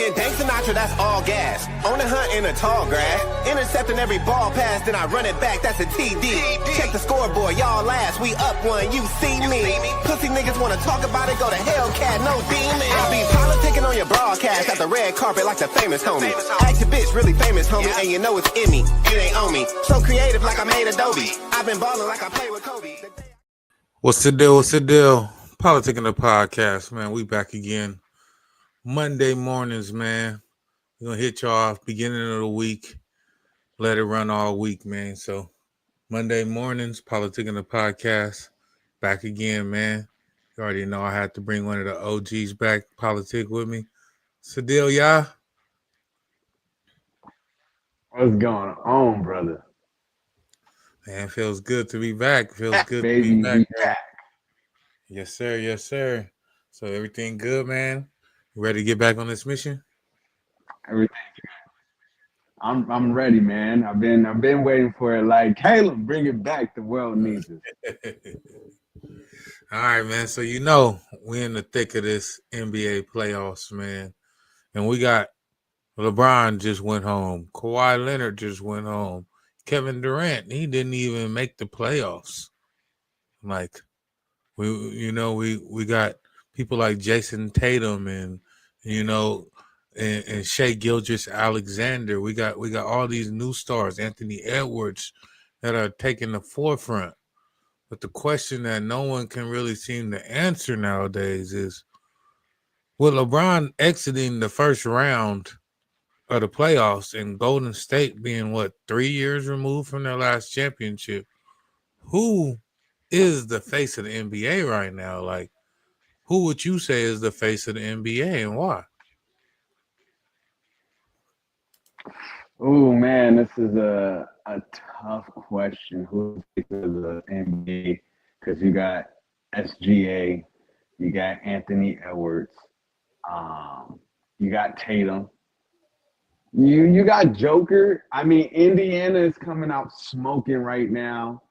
Then Dank Sinatra, that's all gas. On the hunt in a tall grass. Intercepting every ball pass, then I run it back, that's a TD. Check the scoreboard, y'all last, we up one, you see me. Pussy niggas wanna talk about it, go to Hellcat, no demon. I be politicking on your broadcast at the red carpet like the famous homie. Act your bitch, really famous homie, and you know it's in me, it ain't on me. So creative like I made Adobe. I've been balling like I play with Kobe. What's the deal? What's the deal? PolitiKan The Podcast, man. We back again. Monday mornings, man. We're going to hit y'all off beginning of the week. Let it run all week, man. So Monday mornings, PolitiKan The Podcast. Back again, man. You already know I had to bring one of the OGs back, politic with me. Shedeur, y'all. What's going on, brother? Man, feels good to be back. Feels good Baby, to be back. back. Yes, sir. Yes, sir. So everything good, man? You ready to get back on this mission? Everything's good. I'm ready, man. I've been waiting for it. Like, Caleb, bring it back. The world needs it. All right, man. So you know we're in the thick of this NBA playoffs, man. And we got LeBron just went home. Kawhi Leonard just went home. Kevin Durant, he didn't even make the playoffs. Like, we got people like Jason Tatum and and Shai Gilgeous-Alexander. We got all these new stars, Anthony Edwards, that are taking the forefront. But the question that no one can really seem to answer nowadays is, with LeBron exiting the first round of the playoffs and Golden State being 3 years removed from their last championship, who is the face of the NBA right now? Like, who would you say is the face of the NBA and why? Oh man, this is a tough question. Who's the face of the NBA? Because you got SGA, you got Anthony Edwards, you got Tatum. You got Joker. I mean, Indiana is coming out smoking right now.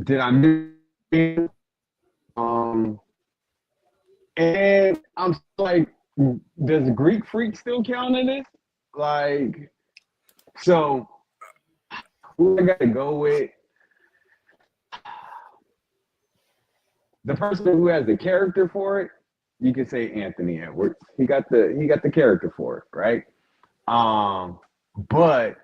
Did I miss? And I'm like, does Greek Freak still count in this? Like, so who I got to go with? The person who has the character for it, you can say Anthony Edwards. He got the character for it, right? But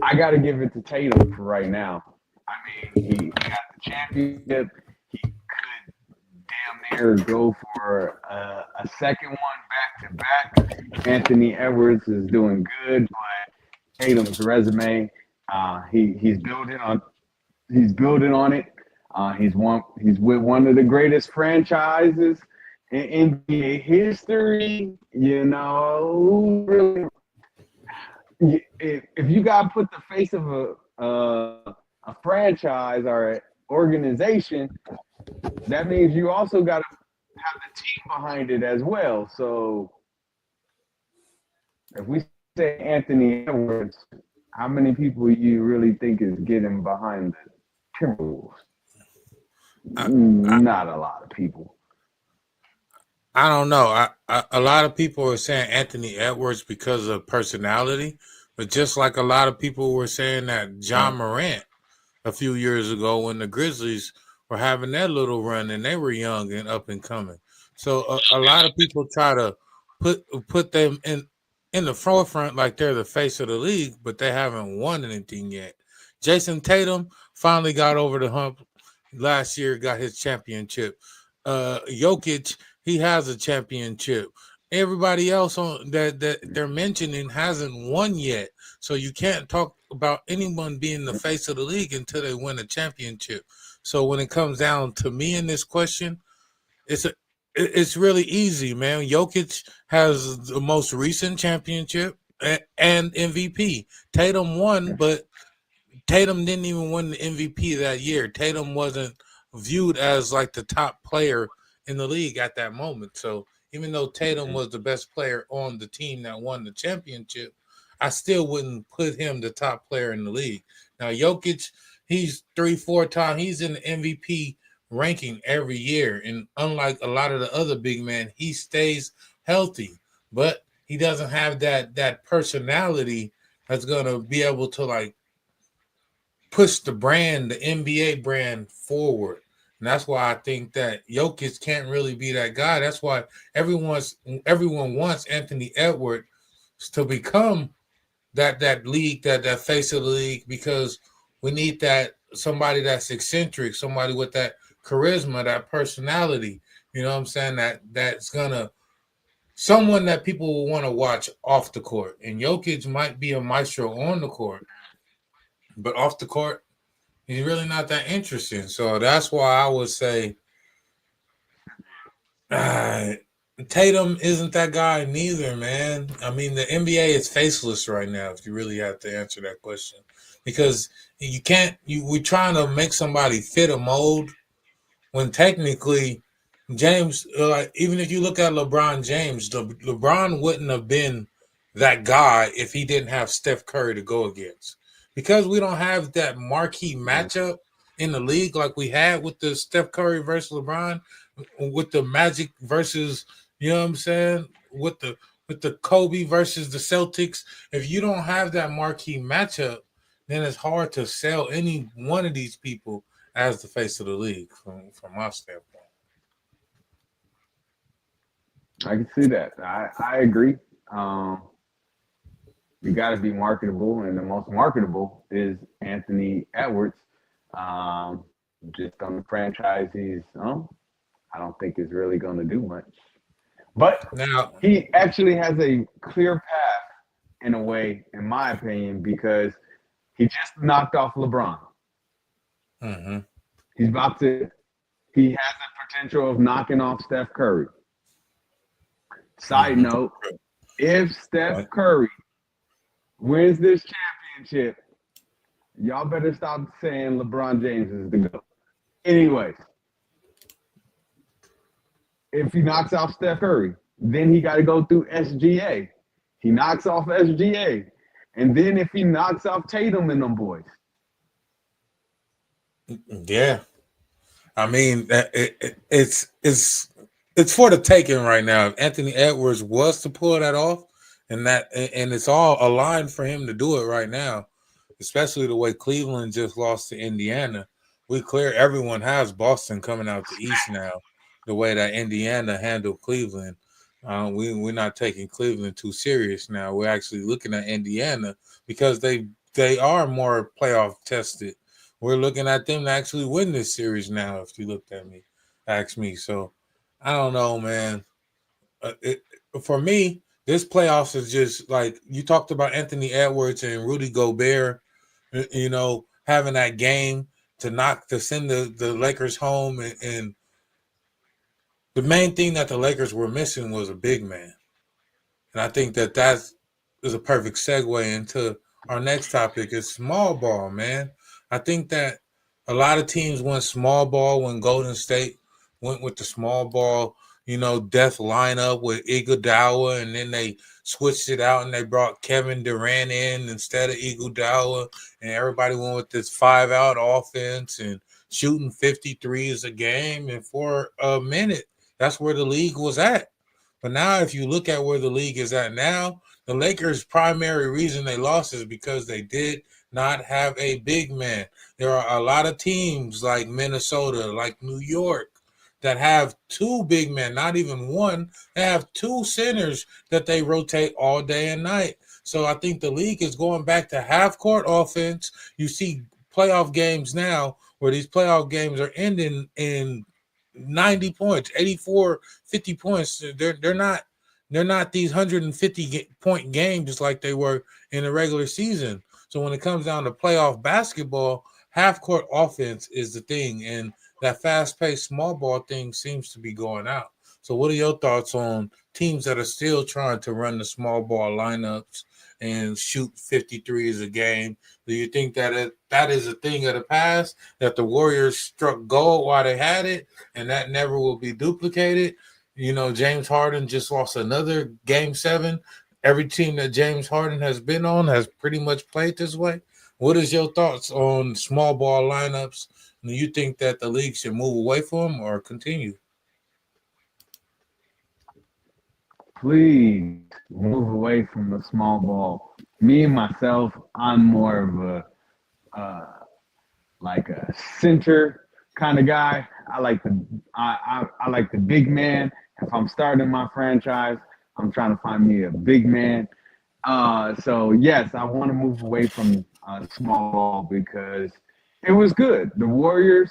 I got to give it to Tatum for right now. I mean, he got the championship. He could damn near go for a second one back-to-back. Anthony Edwards is doing good, but Tatum's resume, he's building on it. He's with one of the greatest franchises in NBA history. You know, really, if you got to put the face of a franchise or an organization, that means you also got to have the team behind it as well. So if we say Anthony Edwards, how many people you really think is getting behind the Timberwolves? Not a lot of people. I don't know. A lot of people are saying Anthony Edwards because of personality, but just like a lot of people were saying that John Morant a few years ago when the Grizzlies were having their little run and they were young and up and coming. So a lot of people try to put them in the forefront like they're the face of the league, but they haven't won anything yet. Jason Tatum finally got over the hump last year, got his championship. Jokic, he has a championship. Everybody else on that they're mentioning hasn't won yet. So you can't talk about anyone being the face of the league until they win a championship. So when it comes down to me in this question, it's really easy, man. Jokic has the most recent championship and MVP. Tatum won, but Tatum didn't even win the MVP that year. Tatum wasn't viewed as like the top player in the league at that moment. So even though Tatum was the best player on the team that won the championship, I still wouldn't put him the top player in the league. Now, Jokic, he's 3-4 time. He's in the MVP ranking every year. And unlike a lot of the other big men, he stays healthy, but he doesn't have that personality that's gonna be able to like push the brand, the NBA brand forward. And that's why I think that Jokic can't really be that guy. That's why everyone wants Anthony Edwards to become that league, that face of the league, because we need that somebody that's eccentric, somebody with that charisma, that personality. You know what I'm saying? That's gonna someone that people will want to watch off the court. And Jokic might be a maestro on the court, but off the court, he's really not that interesting. So that's why I would say Tatum isn't that guy neither, man. I mean, the NBA is faceless right now, if you really have to answer that question. Because you can't, we're trying to make somebody fit a mold when technically James, like even if you look at LeBron James, LeBron wouldn't have been that guy if he didn't have Steph Curry to go against. Because we don't have that marquee matchup in the league like we had with the Steph Curry versus LeBron, with the Magic versus, you know what I'm saying, with the Kobe versus the Celtics. If you don't have that marquee matchup, then it's hard to sell any one of these people as the face of the league from my standpoint. I can see that. I agree. You got to be marketable, and the most marketable is Anthony Edwards. Just on the franchise, I don't think is really going to do much. But Now, he actually has a clear path in a way, in my opinion, because he just knocked off LeBron. mm-hmm. He has the potential of knocking off Steph Curry. Side note, if Steph Curry wins this championship, y'all better stop saying LeBron James is the GOAT. Anyways, if he knocks off Steph Curry, then he got to go through SGA. He knocks off SGA. And then if he knocks off Tatum and them boys. Yeah. I mean, it's for the taking right now. If Anthony Edwards was to pull that off, and it's all aligned for him to do it right now, especially the way Cleveland just lost to Indiana. Everyone has Boston coming out the East now, the way that Indiana handled Cleveland. We're not taking Cleveland too serious now. We're actually looking at Indiana because they are more playoff tested. We're looking at them to actually win this series now. If you ask me. So I don't know, man. For me, this playoffs is just like you talked about Anthony Edwards and Rudy Gobert. You know, having that game to send the Lakers home, and the main thing that the Lakers were missing was a big man. And I think that is a perfect segue into our next topic is small ball, man. I think that a lot of teams went small ball when Golden State went with the small ball, death lineup with Iguodala, and then they switched it out and they brought Kevin Durant in instead of Iguodala, and everybody went with this 5-out offense and shooting 53s a game. And for a minute, that's where the league was at. But now if you look at where the league is at now, the Lakers' primary reason they lost is because they did not have a big man. There are a lot of teams like Minnesota, like New York, that have two big men, not even one. They have two centers that they rotate all day and night. So I think the league is going back to half-court offense. You see playoff games now where these playoff games are ending in 90 points, 84, 50 points. They're not these 150-point games like they were in the regular season. So when it comes down to playoff basketball, half-court offense is the thing, and that fast-paced small ball thing seems to be going out. So what are your thoughts on teams that are still trying to run the small ball lineups and shoot 53s a game? Do you think that that is a thing of the past, that the Warriors struck gold while they had it, and that never will be duplicated? James Harden just lost another Game 7. Every team that James Harden has been on has pretty much played this way. What is your thoughts on small ball lineups Do you think that the league should move away from him or continue? Please move away from the small ball. Me and myself, I'm more of like a center kind of guy. I like the big man. If I'm starting my franchise, I'm trying to find me a big man. So yes, I want to move away from small ball because it was good. The Warriors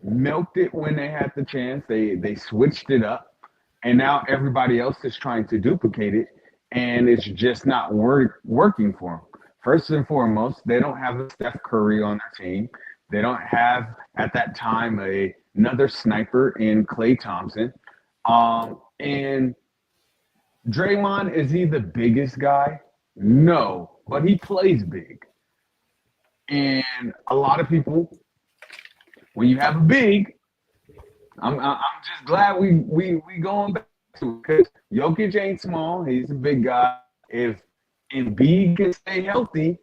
milked it when they had the chance. They switched it up, and now everybody else is trying to duplicate it, and it's just not working for them. First and foremost, they don't have a Steph Curry on their team. They don't have at that time another sniper in Klay Thompson, and Draymond, is he the biggest guy? No, but he plays big. And a lot of people, when you have a big, I'm just glad we going back to it because Jokic ain't small. He's a big guy. If Embiid can stay healthy,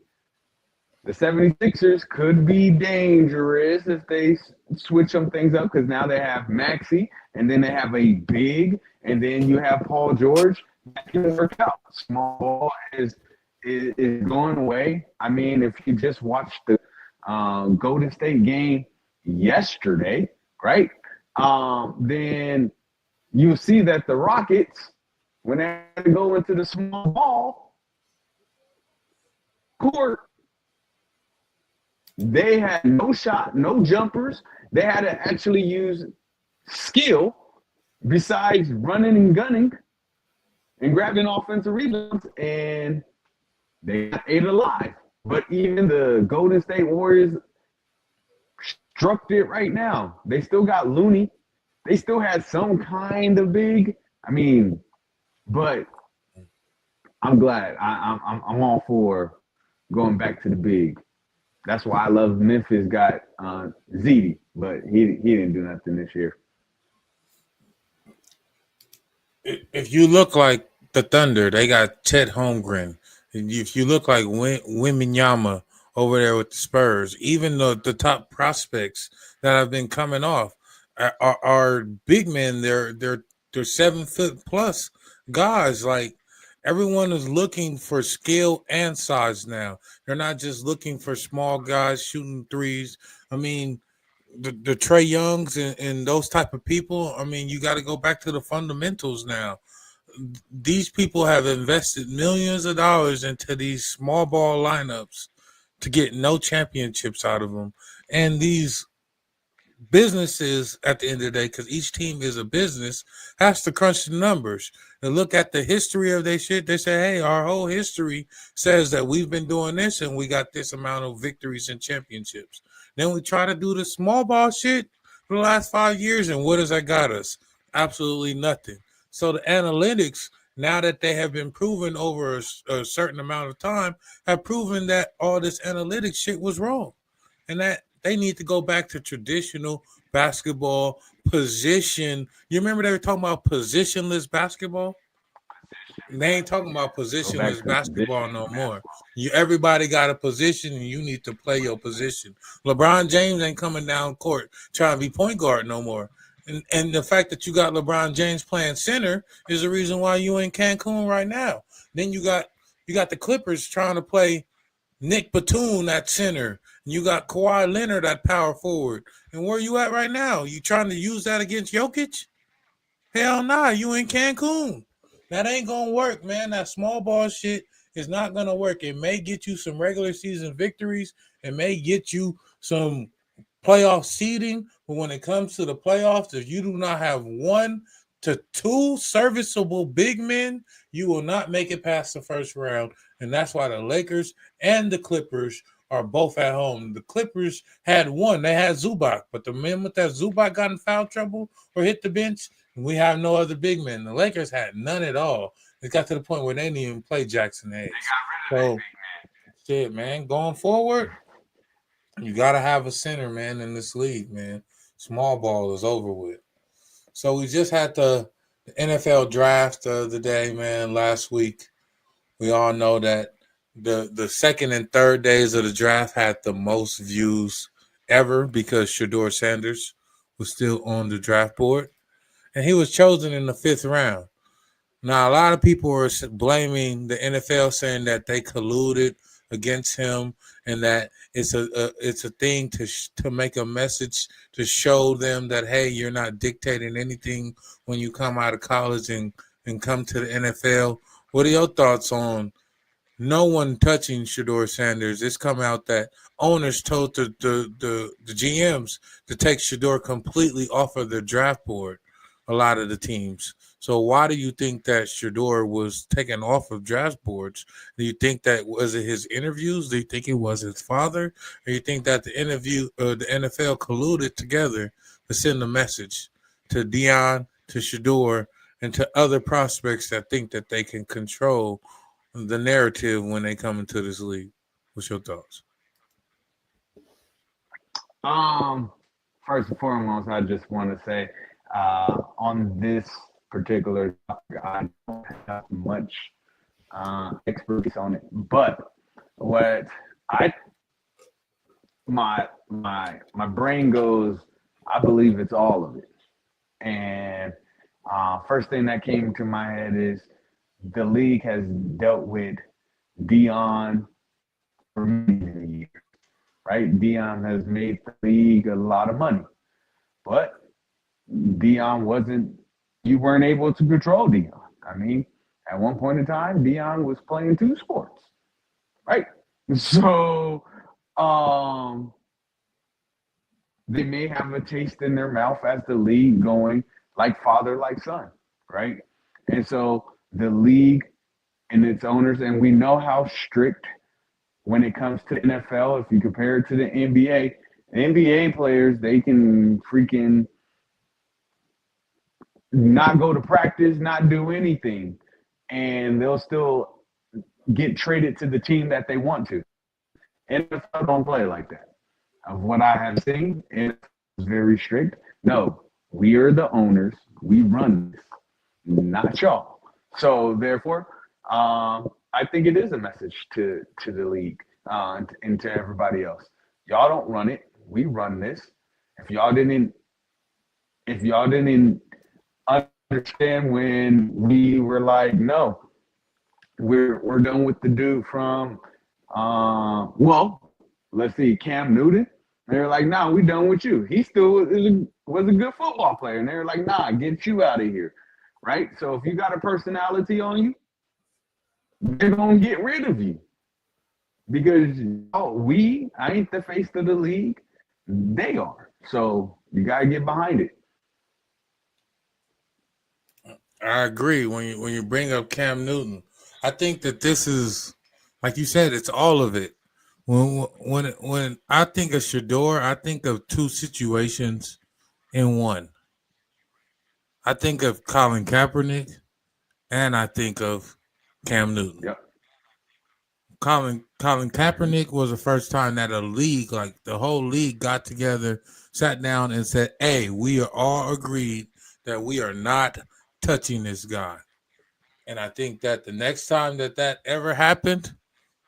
the 76ers could be dangerous if they switch some things up because now they have Maxey and then they have a big and then you have Paul George. That can work out. Small ball is going away. I mean, if you just watched the Golden State game yesterday, right? Then you see that the Rockets, when they had to go into the small ball court, they had no shot, no jumpers. They had to actually use skill besides running and gunning and grabbing offensive rebounds, and they got ate alive. But even the Golden State Warriors struck it right now. They still got Looney. They still had some kind of big. I mean, but I'm glad. I'm all for going back to the big. That's why I love Memphis got Ziti, but he didn't do nothing this year. If you look like the Thunder, they got Chet Holmgren. If you look like Wembanyama over there with the Spurs, even though the top prospects that have been coming off are big men, they're 7 foot plus guys. Like everyone is looking for skill and size now. They're not just looking for small guys shooting threes. I mean, the Trey Youngs and those type of people. I mean, you got to go back to the fundamentals now. These people have invested millions of dollars into these small ball lineups to get no championships out of them. And these businesses, at the end of the day, because each team is a business, has to crunch the numbers and look at the history of their shit. They say, hey, our whole history says that we've been doing this and we got this amount of victories and championships. Then we try to do the small ball shit for the last 5 years, and what has that got us? Absolutely nothing. So the analytics, now that they have been proven over a certain amount of time, have proven that all this analytics shit was wrong. And that they need to go back to traditional basketball position. You remember they were talking about positionless basketball? They ain't talking about positionless basketball no more. Everybody got a position and you need to play your position. LeBron James ain't coming down court trying to be point guard no more. And the fact that you got LeBron James playing center is the reason why you in Cancun right now. Then you got the Clippers trying to play Nick Batum at center. You got Kawhi Leonard at power forward. And where you at right now? You trying to use that against Jokic? Hell nah, you in Cancun. That ain't gonna work, man. That small ball shit is not gonna work. It may get you some regular season victories. It may get you some playoff seeding, but when it comes to the playoffs, if you do not have 1 to 2 serviceable big men, you will not make it past the first round. And that's why the Lakers and the Clippers are both at home. The Clippers had one. They had Zubac, but the men with that Zubac got in foul trouble or hit the bench, and we have no other big men. The Lakers had none at all. It got to the point where they didn't even play Jackson Hayes. They got rid of that big man. Shit, man. Going forward, you got to have a center, man, in this league, man. Small ball is over with. So we just had the NFL draft the other day, man, last week. We all know that the second and third days of the draft had the most views ever because Shedeur Sanders was still on the draft board, and he was chosen in the 5th round. Now, a lot of people are blaming the NFL, saying that they colluded against him and that it's a thing to make a message to show them that, hey, you're not dictating anything when you come out of college and come to the NFL. What are your thoughts on no one touching Shedeur Sanders? It's come out that owners told the GMs to take Shedeur completely off of the draft board, a lot of the teams. So why do you think that Shedeur was taken off of draft boards? Do you think that was it his interviews? Do you think it was his father? Or do you think that the NFL colluded together to send a message to Deion, to Shedeur, and to other prospects that think that they can control the narrative when they come into this league? What's your thoughts? First and foremost, I just want to say on this particular topic, I don't have much expertise on it, but what my brain goes, I believe it's all of it. And first thing that came to my head is the league has dealt with Deion for many years, right? Deion has made the league a lot of money, but you weren't able to control Deion. I mean, at one point in time, Deion was playing 2 sports, right? So they may have a taste in their mouth as the league going like father, like son, right? And so the league and its owners, and we know how strict when it comes to the NFL, if you compare it to the NBA players, they can freaking not go to practice, not do anything, and they'll still get traded to the team that they want to. NFL don't play like that. Of what I have seen, it's very strict. No, we are the owners. We run this, not y'all. So therefore, I think it is a message to the league and to everybody else. Y'all don't run it. We run this. If y'all didn't understand when we were like, no, we're done with the dude from let's see, Cam Newton. They were like, nah, we done with you. He still was a good football player. And they were like, nah, get you out of here. Right? So if you got a personality on you, they're going to get rid of you. Because I ain't the face of the league. They are. So you got to get behind it. I agree. When you bring up Cam Newton, I think that this is, like you said, it's all of it. When I think of Shedeur, I think of 2 situations in one. I think of Colin Kaepernick, and I think of Cam Newton. Yep. Colin Kaepernick was the first time that a league, like the whole league, got together, sat down, and said, "Hey, we are all agreed that we are not touching this guy." And I think that the next time that ever happened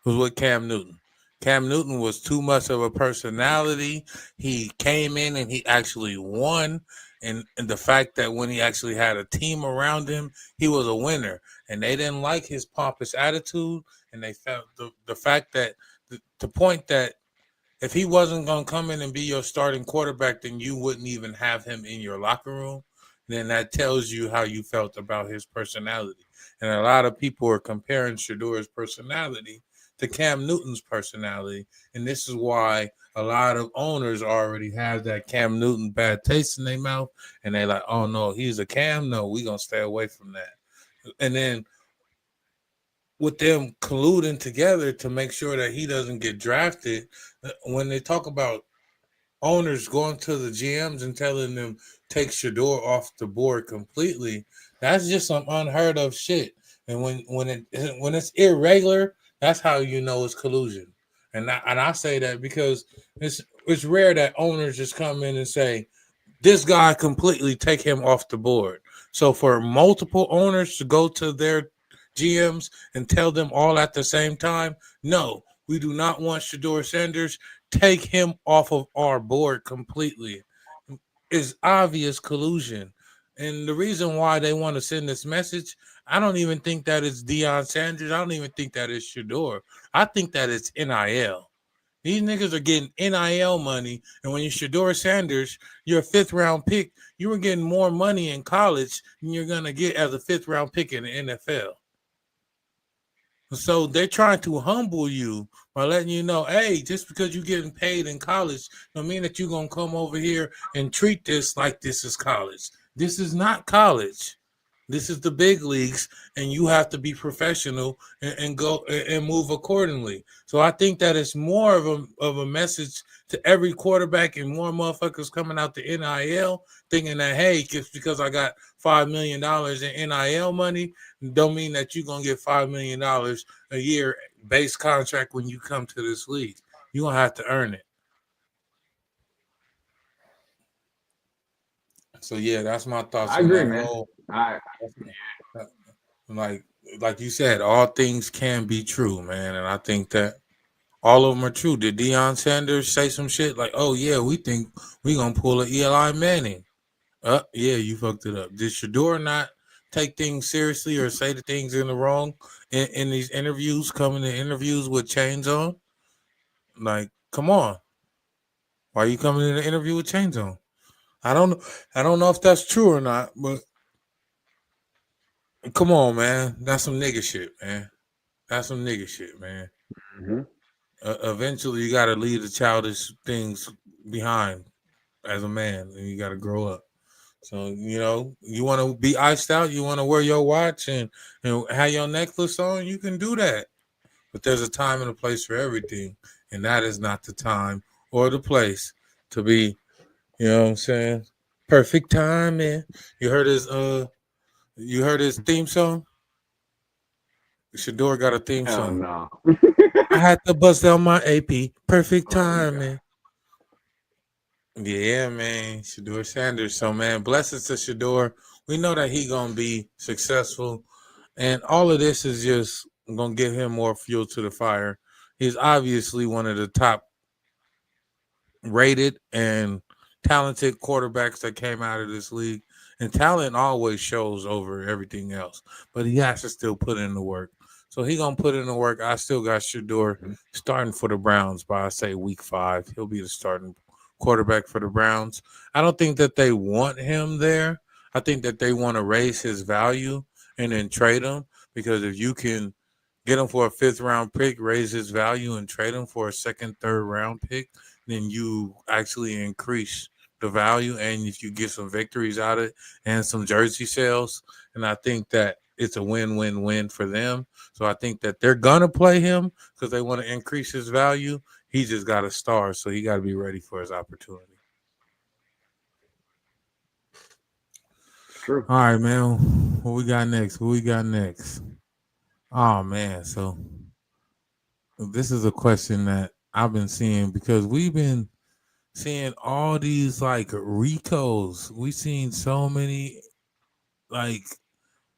was with Cam Newton. Cam Newton was too much of a personality. He came in and he actually won. And the fact that when he actually had a team around him, he was a winner. And they didn't like his pompous attitude. And they felt the fact that the point that if he wasn't going to come in and be your starting quarterback, then you wouldn't even have him in your locker room. Then that tells you how you felt about his personality. And a lot of people are comparing Shedeur's personality to Cam Newton's personality. And this is why a lot of owners already have that Cam Newton bad taste in their mouth. And they're like, oh, no, he's a Cam. No, we're going to stay away from that. And then with them colluding together to make sure that he doesn't get drafted, when they talk about owners going to the GMs and telling them take Shedeur off the board completely, that's just some unheard of shit. And when it's irregular, that's how you know it's collusion. And I say that because it's rare that owners just come in and say, this guy completely, take him off the board. So for multiple owners to go to their GMs and tell them all at the same time, no, we do not want Shedeur Sanders. take him off of our board completely. It's obvious collusion. And the reason why they want to send this message, I don't even think that it's Deion Sanders. I don't even think that it's Shedeur. I think that it's NIL. These niggas are getting NIL money. And when you're Shedeur Sanders, you're a fifth round pick. You were getting more money in college than you're going to get as a fifth round pick in the NFL. So they're trying to humble you by letting you know, hey, just because you're getting paid in college don't mean that you're going to come over here and treat this like this is college. This is not college. This is the big leagues, and you have to be professional and go and move accordingly. So I think that it's more of a message to every quarterback and more motherfuckers coming out to NIL thinking that, hey, just because I got $5 million in NIL money, don't mean that you're going to get $5 million a year base contract when you come to this league. You're going to have to earn it. So, yeah, that's my thoughts I on agree, that man. whole. I Like you said, all things can be true, man. And I think that all of them are true. Did Deion Sanders say some shit like, oh, yeah, we think we're going to pull a Eli Manning? Yeah, you fucked it up. Did Shedeur not take things seriously or say the things in the wrong in these interviews, coming to interviews with chains on? Like, come on. Why are you coming in an interview with chains on? I don't know if that's true or not, but come on, man. That's some nigga shit, man. That's some nigga shit, man. mm-hmm. Eventually, you got to leave the childish things behind as a man, and you got to grow up. So, you want to be iced out, you want to wear your watch and have your necklace on, you can do that. But there's a time and a place for everything, and that is not the time or the place to be, you know what I'm saying? Perfect timing. You heard his theme song? Shedeur got a theme Hell song. no. I had to bust down my AP. Perfect Oh, timing. Yeah, man. Shedeur Sanders. So, man, blessings to Shedeur. We know that he going to be successful. And all of this is just going to give him more fuel to the fire. He's obviously one of the top rated and talented quarterbacks that came out of this league. And talent always shows over everything else. But he has to still put in the work. So he going to put in the work. I still got Shedeur starting for the Browns by, I say, week 5. He'll be the starting quarterback for the Browns. I don't think that they want him there. I think that they want to raise his value and then trade him, because if you can get him for a 5th round pick, raise his value, and trade him for a 2nd, 3rd round pick, then you actually increase the value, and if you get some victories out of it and some jersey sales, and I think that it's a win-win-win for them. So I think that they're gonna play him because they want to increase his value. He just got a star, so he got to be ready for his opportunity. True. All right, man. What we got next? Oh, man. So this is a question that I've been seeing because we've been seeing all these like Ricos. We've seen so many like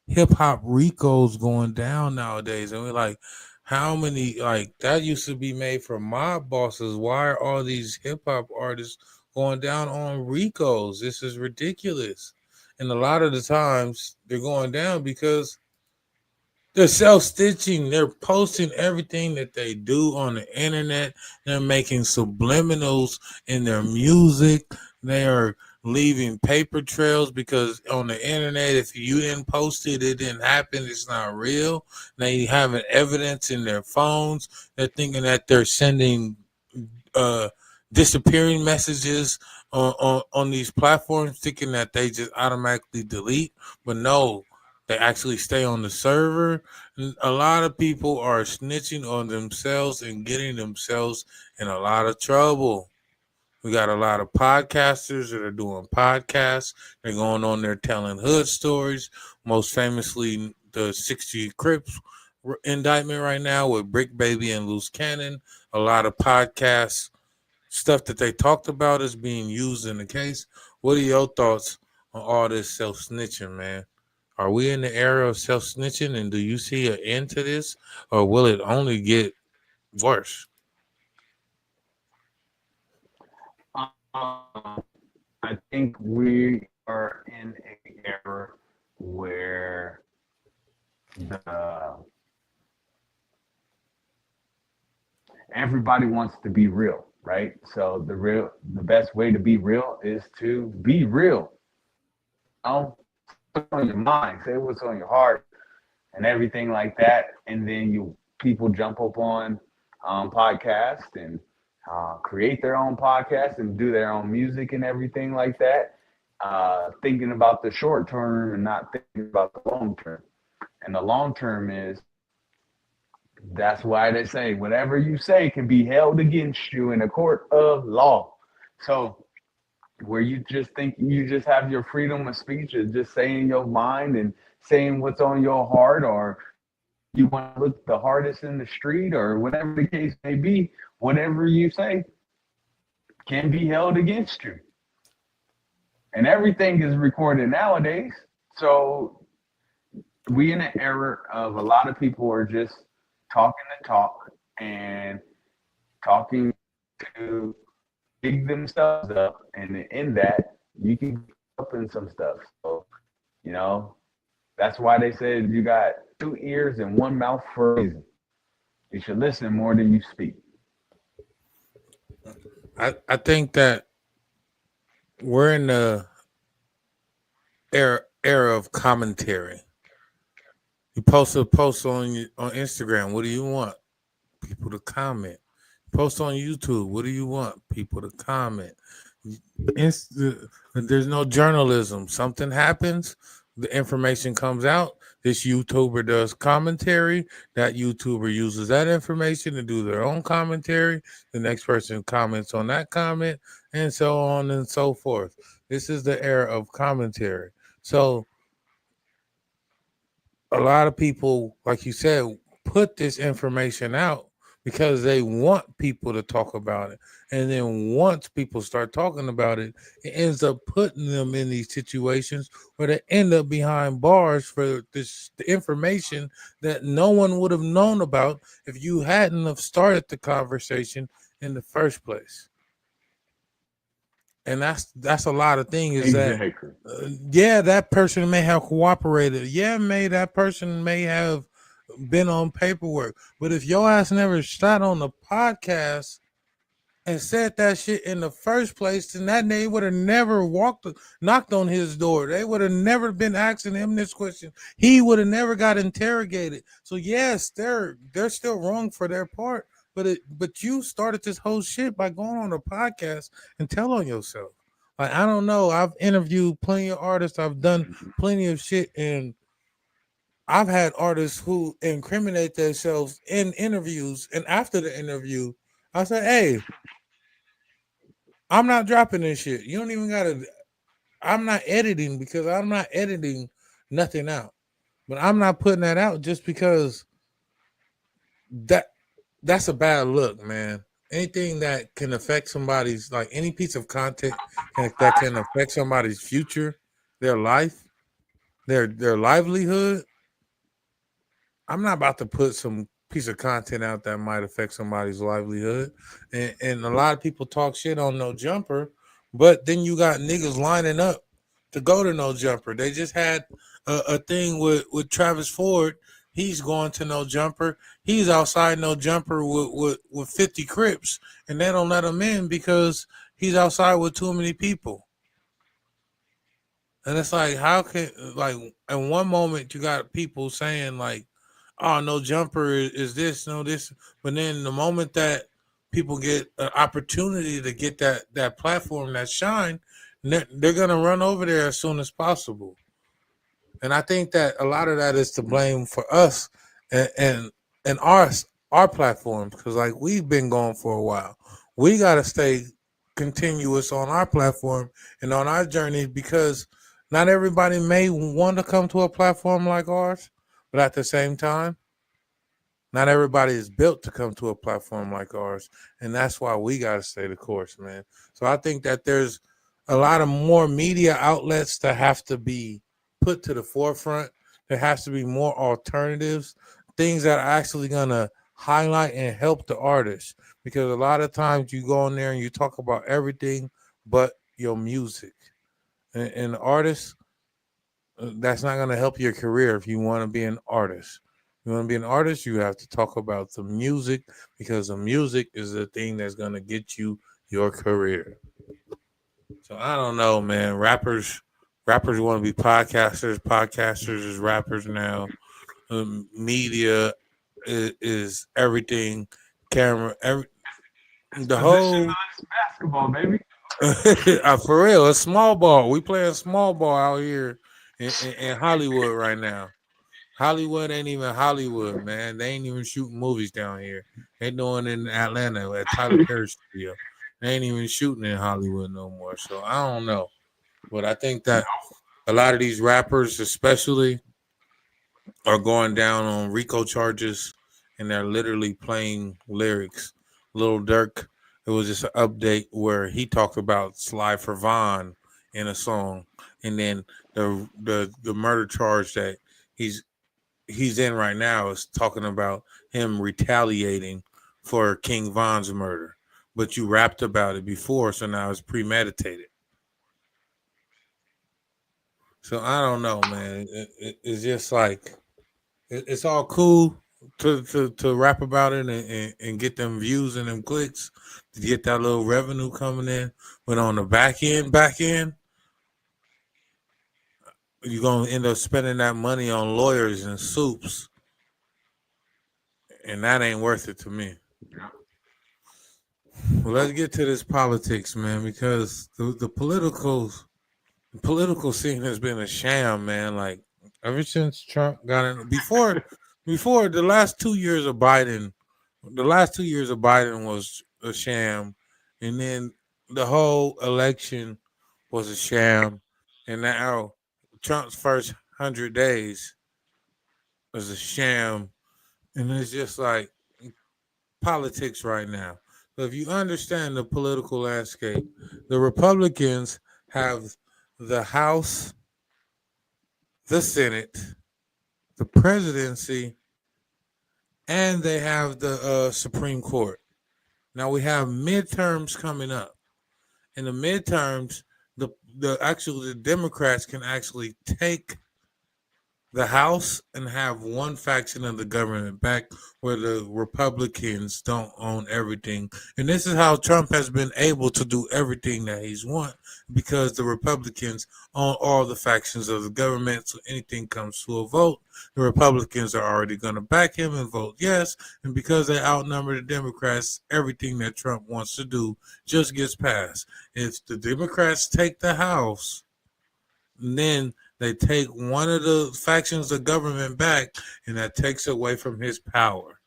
hip hop Ricos going down nowadays. And we're like, how many, like, that used to be made for mob bosses. Why are all these hip hop artists going down on Ricos? This is ridiculous. And a lot of the times they're going down because they're self-stitching. They're posting everything that they do on the internet. They're making subliminals in their music. They are leaving paper trails because on the internet, if you didn't post it, it didn't happen. It's not real. They have evidence in their phones. They're thinking that they're sending disappearing messages on these platforms, thinking that they just automatically delete. But no, they actually stay on the server. A lot of people are snitching on themselves and getting themselves in a lot of trouble. We got a lot of podcasters that are doing podcasts. They're going on there telling hood stories. Most famously, the 60 Crips indictment right now with Brick Baby and Loose Cannon. A lot of podcasts, stuff that they talked about is being used in the case. What are your thoughts on all this self-snitching, man? Are we in the era of self-snitching, and do you see an end to this, or will it only get worse? I think we are in an era where the everybody wants to be real, right? So the best way to be real is to be real. What's on your mind, say what's on your heart, and everything like that. And then people jump up on podcasts and create their own podcast and do their own music and everything like that, thinking about the short term and not thinking about the long term. And the long term is that's why they say whatever you say can be held against you in a court of law. So where you just think you just have your freedom of speech is just saying your mind and saying what's on your heart, or you want to look the hardest in the street, or whatever the case may be, whatever you say can be held against you. And everything is recorded nowadays. So we in an era of a lot of people are just talking the talk and talking to big themselves up, and in that you can get up in some stuff. So, that's why they said you got 2 ears and 1 mouth for a reason. You should listen more than you speak. I think that we're in the era of commentary. You post a post on Instagram. What do you want? People to comment. Post on YouTube. What do you want? People to comment. There's no journalism. Something happens, the information comes out. This YouTuber does commentary. That YouTuber uses that information to do their own commentary. The next person comments on that comment, and so on and so forth. This is the era of commentary. So a lot of people, like you said, put this information out because they want people to talk about it. And then once people start talking about it, it ends up putting them in these situations where they end up behind bars for the information that no one would have known about if you hadn't have started the conversation in the first place. And that's a lot of things. Is Exactly. that that person may have cooperated. Yeah, that person may have been on paperwork. But if your ass never sat on the podcast and said that shit in the first place, then that nigga would have never knocked on his door. They would have never been asking him this question. He would have never got interrogated. So yes, they're still wrong for their part. But you started this whole shit by going on a podcast and telling yourself. Like, I don't know. I've interviewed plenty of artists. I've done plenty of shit, and I've had artists who incriminate themselves in interviews, and after the interview, I say, "Hey, I'm not dropping this shit. You don't even gotta. I'm not editing because I'm not editing nothing out. But I'm not putting that out just because that's a bad look, man. Anything that can affect somebody's, like any piece of content that can affect somebody's future, their life, their livelihood. I'm not about to put some piece of content out that might affect somebody's livelihood. And a lot of people talk shit on No Jumper, but then you got niggas lining up to go to No Jumper. They just had a thing with Travis Ford. He's going to No Jumper. He's outside No Jumper with 50 Crips, and they don't let him in because he's outside with too many people. And it's like, how can, like, in one moment you got people saying like, oh, No Jumper is this, no this, but then the moment that people get an opportunity to get that platform, that shine, they're gonna run over there as soon as possible. And I think that a lot of that is to blame for us and our platforms, because like we've been going for a while. We gotta stay continuous on our platform and on our journey, because not everybody may want to come to a platform like ours, but at the same time, not everybody is built to come to a platform like ours. And that's why we got to stay the course, man. So I think that there's a lot of more media outlets that have to be put to the forefront. There has to be more alternatives, things that are actually going to highlight and help the artists. Because a lot of times you go in there and you talk about everything but your music. And artists, that's not going to help your career if you want to be an artist. You want to be an artist, you have to talk about the music because the music is the thing that's going to get you your career. So I don't know, man. Rappers want to be podcasters. Podcasters is rappers now. Media is everything. Camera, the whole Positionless basketball, baby. for real, a small ball. We playing small ball out here in Hollywood right now. Hollywood ain't even Hollywood, man. They ain't even shooting movies down here. They doing it in Atlanta at Tyler Perry Studio. They ain't even shooting in Hollywood no more. So I don't know, but I think that a lot of these rappers, especially, are going down on RICO charges, and they're literally playing lyrics. Little Dirk, it was just an update where he talked about Sly for Vaughn in a song, and then the murder charge that he's he's in right now is talking about him retaliating for King Von's murder. But you rapped about it before, so now it's premeditated. So I don't know, man. It's just like it's all cool to rap about it and get them views and them clicks to get that little revenue coming in. But on the back end, you're gonna end up spending that money on lawyers and soups, and that ain't worth it to me. Well, let's get to this politics, man, because the political scene has been a sham, man. Like ever since Trump got in, before the last 2 years of Biden was a sham, and then the whole election was a sham, and now Trump's first 100 days was a sham, and it's just like politics right now. So if you understand the political landscape, the Republicans have the House, the Senate, the presidency, and they have the Supreme Court. Now we have midterms coming up. In the midterms, the Democrats can actually take the House and have one faction of the government back where the Republicans don't own everything. And this is how Trump has been able to do everything that he's want because the Republicans own all the factions of the government. So anything comes to a vote, the Republicans are already going to back him and vote yes. And because they outnumber the Democrats, everything that Trump wants to do just gets passed. If the Democrats take the House, then they take one of the factions of government back, and that takes away from his power.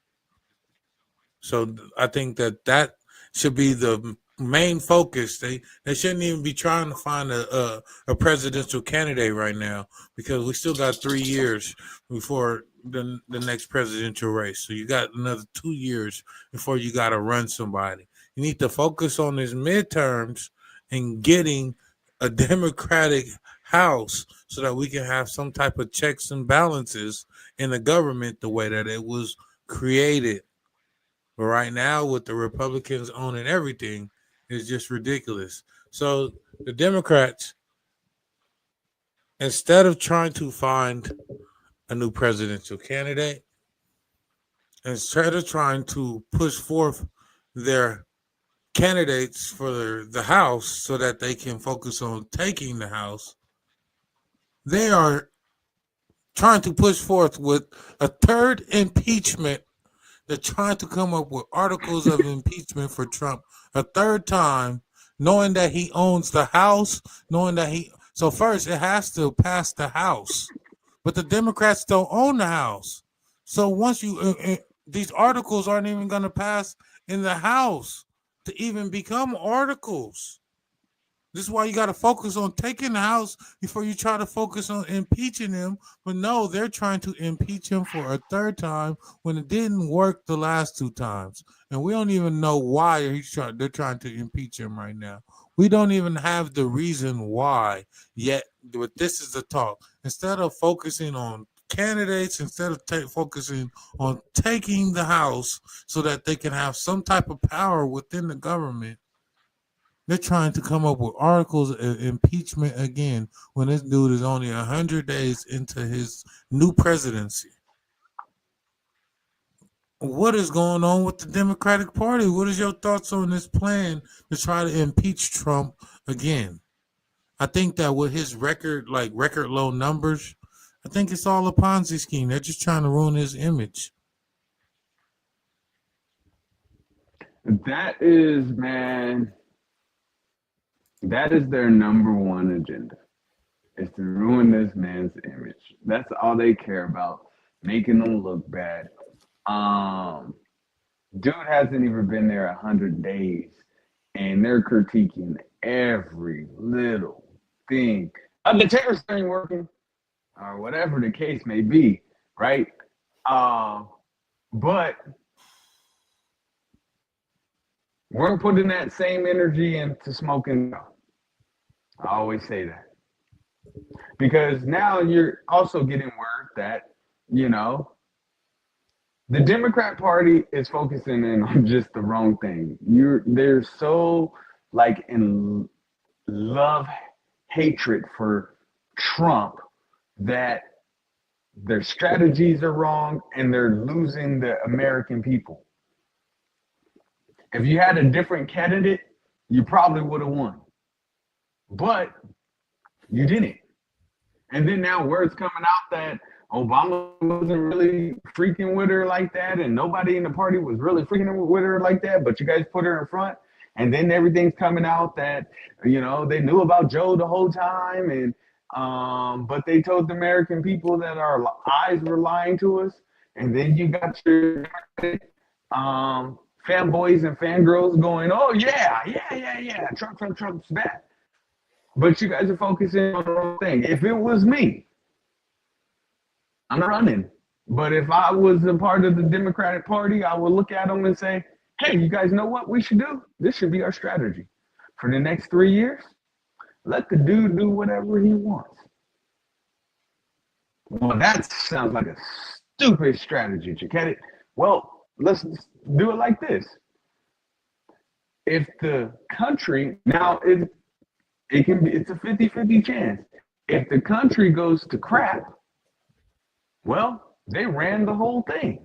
So I think that should be the main focus. They shouldn't even be trying to find a presidential candidate right now because we still got 3 years before the next presidential race. So you got another 2 years before you got to run somebody. You need to focus on his midterms and getting a Democratic House so that we can have some type of checks and balances in the government the way that it was created. But right now, with the Republicans owning everything, it's just ridiculous. So the Democrats, instead of trying to find a new presidential candidate, instead of trying to push forth their candidates for the House so that they can focus on taking the House, they are trying to push forth with a third impeachment. They're trying to come up with articles of impeachment for Trump a third time, knowing that he owns the House, so first it has to pass the House, but the Democrats don't own the House. So once these articles aren't even going to pass in the House to even become articles. This is why you got to focus on taking the House before you try to focus on impeaching him. But no, they're trying to impeach him for a third time when it didn't work the last 2 times. And we don't even know why they're trying to impeach him right now. We don't even have the reason why yet. But this is the talk. Instead of focusing on candidates, instead of focusing on taking the House so that they can have some type of power within the government, They're trying to come up with articles of impeachment again when this dude is only 100 days into his new presidency. What is going on with the Democratic Party? What is your thoughts on this plan to try to impeach Trump again? I think that with his record low numbers, I think it's all a Ponzi scheme. They're just trying to ruin his image. That is, man, that is their number one agenda, is to ruin this man's image. That's all they care about, making him look bad. Dude hasn't even been there 100 days, and they're critiquing every little thing. The tariffs ain't working, or whatever the case may be, right? But we're putting that same energy into smoking. I always say that. Because now you're also getting word that, the Democrat Party is focusing in on just the wrong thing. They're so in love, hatred for Trump that their strategies are wrong and they're losing the American people. If you had a different candidate, you probably would have won. But you didn't. And then now word's coming out that Obama wasn't really freaking with her like that, and nobody in the party was really freaking with her like that, but you guys put her in front. And then everything's coming out that, they knew about Joe the whole time, and but they told the American people that our eyes were lying to us. And then you got your fanboys and fangirls going, oh, yeah, Trump's bad. But you guys are focusing on the wrong thing. If it was me, I'm not running. But if I was a part of the Democratic Party, I would look at them and say, hey, you guys know what we should do? This should be our strategy. For the next 3 years, let the dude do whatever he wants. Well, that sounds like a stupid strategy, Chiquette. Well, let's do it like this. If the country, now it's a 50-50 chance. If the country goes to crap, well, they ran the whole thing.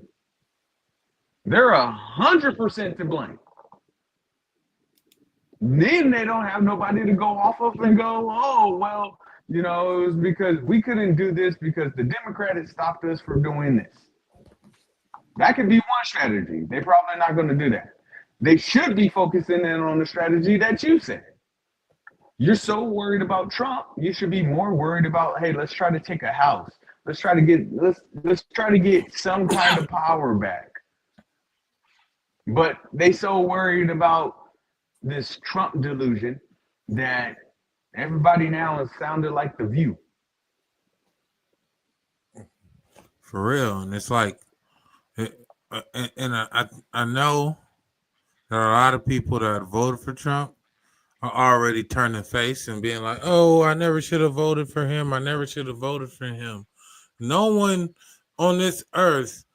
They're 100% to blame. Then they don't have nobody to go off of and go, oh, well, it was because we couldn't do this because the Democrats stopped us from doing this. That could be one strategy. They're probably not going to do that. They should be focusing in on the strategy that you said. You're so worried about Trump, you should be more worried about, hey, let's try to take a house. Let's try to get some kind of power back. But they so worried about this Trump delusion that everybody now has sounded like The View. For real. And it's like, and I know there are a lot of people that voted for Trump are already turning face and being like, oh, I never should have voted for him. I never should have voted for him. No one on this earth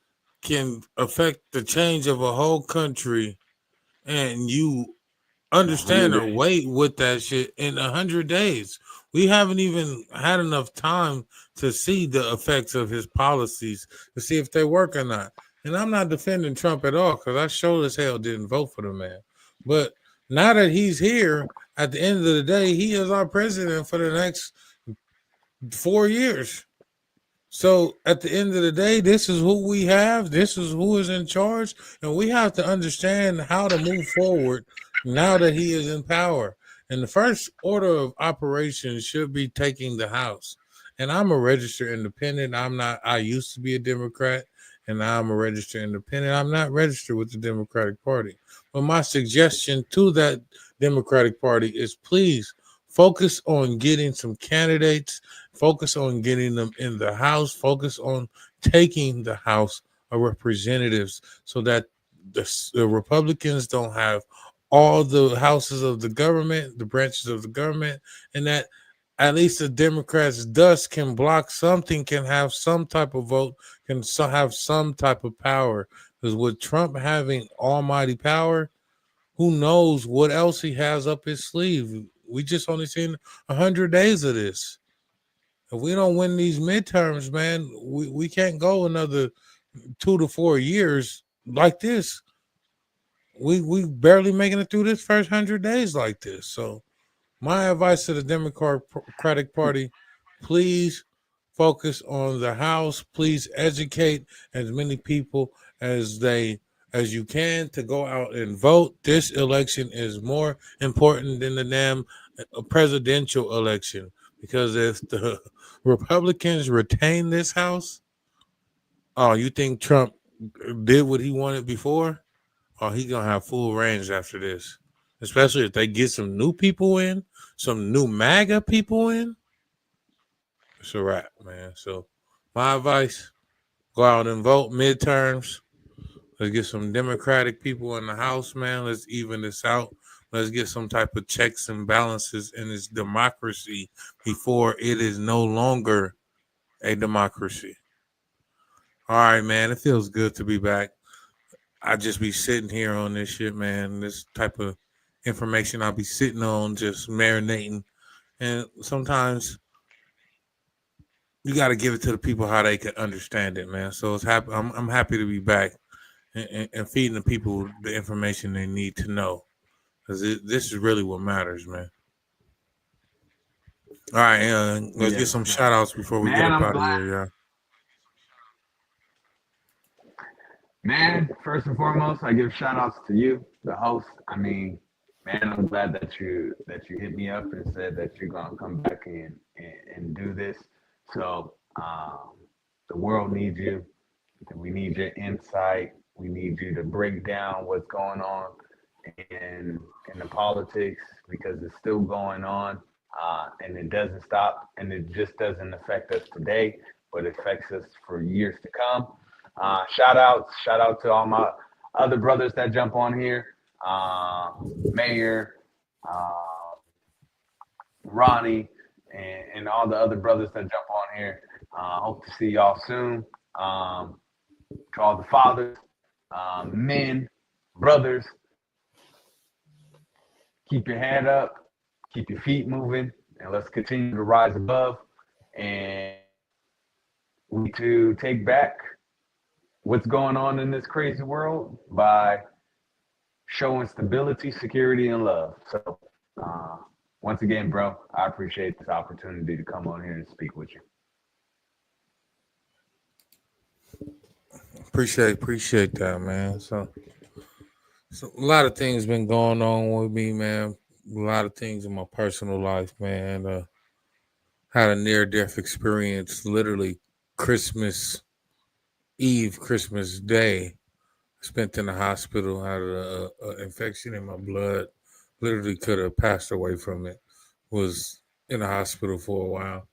can affect the change of a whole country, and you understand or wait with that shit in 100 days. We haven't even had enough time to see the effects of his policies to see if they work or not. And I'm not defending Trump at all because I sure as hell didn't vote for the man. But now that he's here, at the end of the day, he is our president for the next 4 years. So at the end of the day, this is who we have. This is who is in charge. And we have to understand how to move forward now that he is in power. And the first order of operations should be taking the House. And I'm a registered independent. I used to be a Democrat, and now I'm a registered independent. I'm not registered with the Democratic Party. But my suggestion to that Democratic Party is please focus on getting some candidates, focus on getting them in the House, focus on taking the House of Representatives so that the Republicans don't have all the houses of the government, the branches of the government, and that at least the Democrats' dust can block something, can have some type of vote, can have some type of power. Because with Trump having almighty power, who knows what else he has up his sleeve? We just only seen 100 days of this. If we don't win these midterms, man, we can't go another 2 to 4 years like this. We barely making it through this first 100 days like this. So my advice to the Democratic Party, please focus on the House. Please educate as many people as you can to go out and vote. This election is more important than the damn presidential election, because if the Republicans retain this House, oh, you think Trump did what he wanted before? Oh, he gonna have full range after this, especially if they get some new people in, some new MAGA people in. It's a wrap, man. So my advice: go out and vote midterms. Let's get some Democratic people in the House, man. Let's even this out. Let's get some type of checks and balances in this democracy before it is no longer a democracy. All right, man. It feels good to be back. I just be sitting here on this shit, man. This type of information I'll be sitting on, just marinating. And sometimes you got to give it to the people how they can understand it, man. So I'm happy to be back and feeding the people the information they need to know, because this is really what matters, man. All right, let's get some shout outs before we get up out of here, y'all. Man, first and foremost, I give shout outs to you, the host. I mean, man, I'm glad that you hit me up and said that you're gonna come back and do this. So the world needs you. We need your insight. We need you to break down what's going on in the politics, because it's still going on, and it doesn't stop, and it just doesn't affect us today, but it affects us for years to come. Shout out to all my other brothers that jump on here, Mayor, Ronnie, and all the other brothers that jump on here. Hope to see y'all soon. To all the fathers, men, brothers, keep your head up, keep your feet moving, and let's continue to rise above. And we need to take back what's going on in this crazy world by showing stability, security, and love. So once again, bro, I appreciate this opportunity to come on here and speak with you. Appreciate that, man. So a lot of things been going on with me, man. A lot of things in my personal life, man. Had a near-death experience, literally Christmas Eve, Christmas Day. Spent in the hospital, had an infection in my blood. Literally could have passed away from it. Was in the hospital for a while.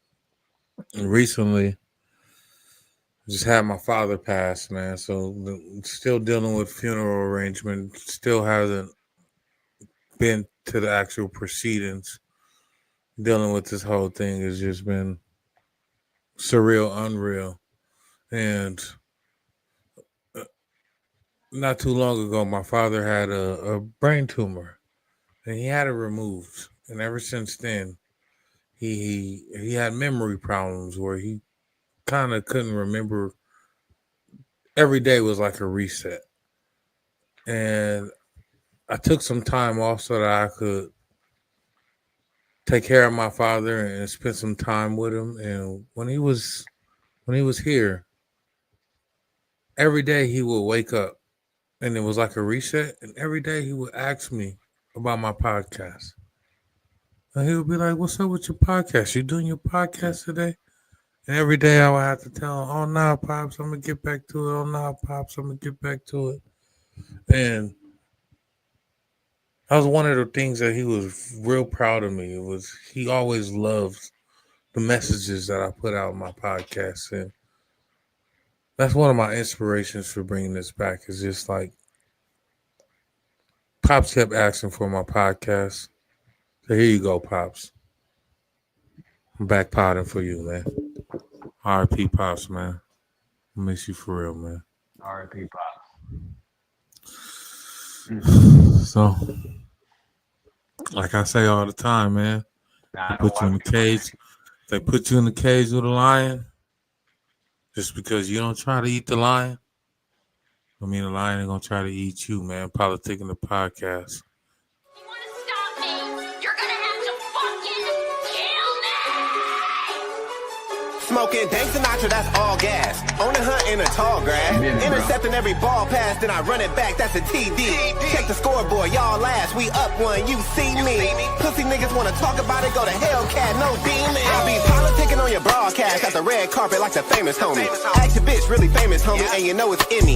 And recently, just had my father pass, man. So still dealing with funeral arrangement. Still hasn't been to the actual proceedings. Dealing with this whole thing has just been surreal, unreal. And not too long ago, my father had a brain tumor, and he had it removed. And ever since then, he had memory problems where he kind of couldn't remember. Every day was like a reset. And I took some time off so that I could take care of my father and spend some time with him. And when he was here, every day he would wake up and it was like a reset. And every day he would ask me about my podcast. And he would be like, "What's up with your podcast? You doing your podcast today?" And every day I would have to tell him, "Oh, nah, Pops, I'm going to get back to it. Oh, nah, Pops, I'm going to get back to it." And that was one of the things that he was real proud of me. It was, he always loved the messages that I put out in my podcast. And that's one of my inspirations for bringing this back, is just like, Pops kept asking for my podcast. So here you go, Pops. I'm back potting for you, man. R.I.P. Pops, man. I miss you for real, man. R.I.P. Pops. So, like I say all the time, man, they put you in the cage. They put you in the cage with a lion just because you don't try to eat the lion. I mean, the lion ain't gonna try to eat you, man. PolitiKan The Podcast. You want to stop me? You're gonna have to fucking kill me! Smoking Dank Sinatra, that's all gas. On the hunt in a tall grass. Intercepting every ball pass, then I run it back, that's a TD. Check the scoreboard, y'all last. We up one, you see me. Pussy niggas wanna talk about it, go to Hellcat, no demon. I be politicking on your broadcast at the red carpet like the famous homie. Ask your bitch, really famous homie, and you know it's in me.